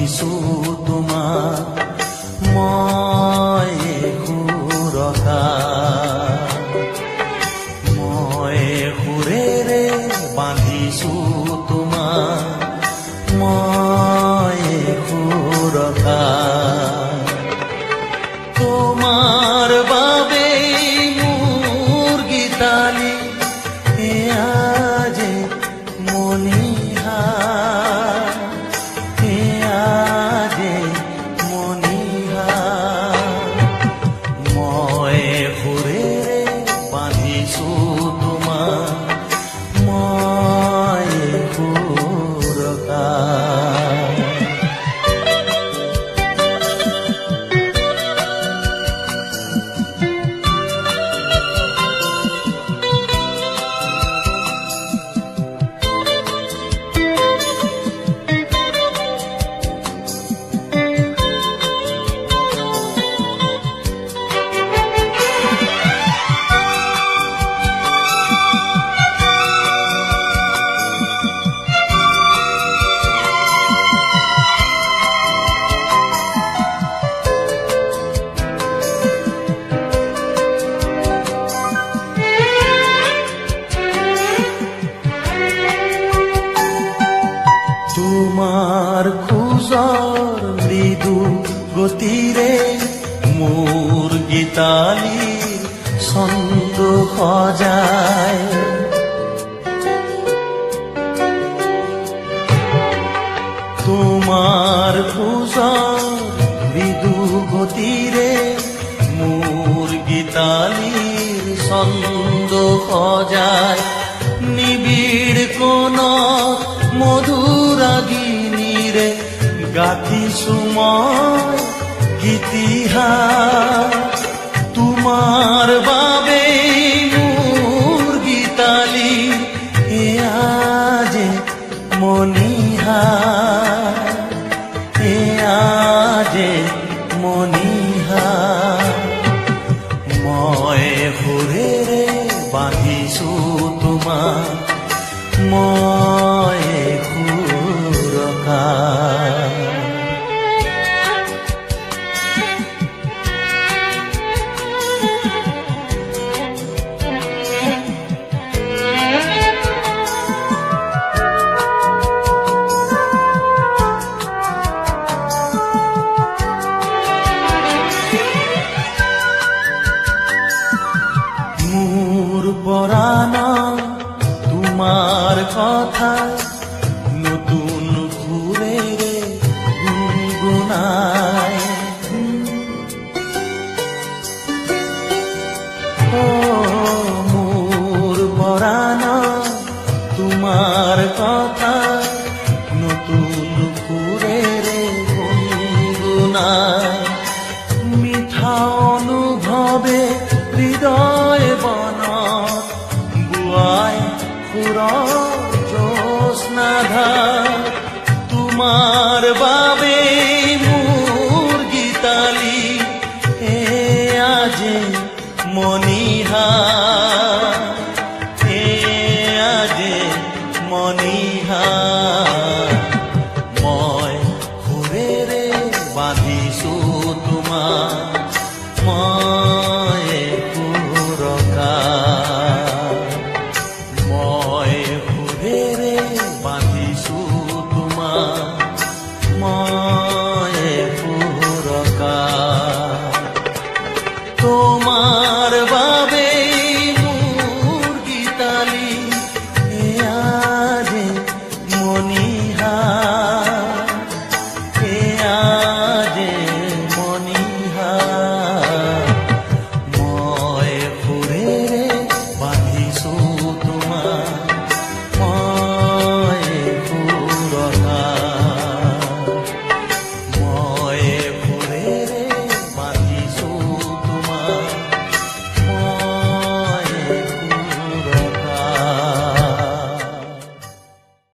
বান্ধিছো তোমাক মই সুৰতা, মই সুৰেৰে বান্ধিছো তোমাক মই সুৰতা। তোমাৰ বাবে মোৰ গীতালি এয়া যে মনিহা, এয়া যে মনিহা। মই সুৰেৰে বান্ধিছো তোমাক মই সুৰতা। তোমাৰ খোজৰ মৃদু গতিৰে মোৰ গীতালিৰ ছন্দ সজায়। তোমাৰ খোজৰ মৃদু গতিৰে মোৰ গীতালিৰ ছন্দ সজায়। নিবিড় কোণত মধুৰাগিনীৰে গাঁঠিছো মই গীতিহাস। তোমাৰ বাবে মোৰ গীতালি এয়া যে মনিহা, এয়া যে মনিহা। মই সুৰেৰে বান্ধিছো তোমাক মই সুৰতা। মোৰ পৰাণ তোমাৰ কথা নতুন সুৰেৰে গুণগুণায়। মোৰ পৰাণ তোমাৰ কথা নতুন সুৰেৰে গুণগুণায়। মিঠা অনুভৱে হৃদয় বনত বুৱাই সুৰৰ জ্যোৎস্নাধাৰ। তোমাৰ বাবে মোৰ গীতালি এয়া যে মনিহা, এয়া যে মনিহা। মই সুৰেৰে বান্ধিছো তোমাক মই সুৰতা। মই সুৰেৰে বান্ধিছো তোমাক মই সুৰতা। তোমাৰ বাবে মোৰ গীতালি এয়া যে মনিহা, এয়া যে মনিহা। মই সুৰেৰে বান্ধিছো তোমাক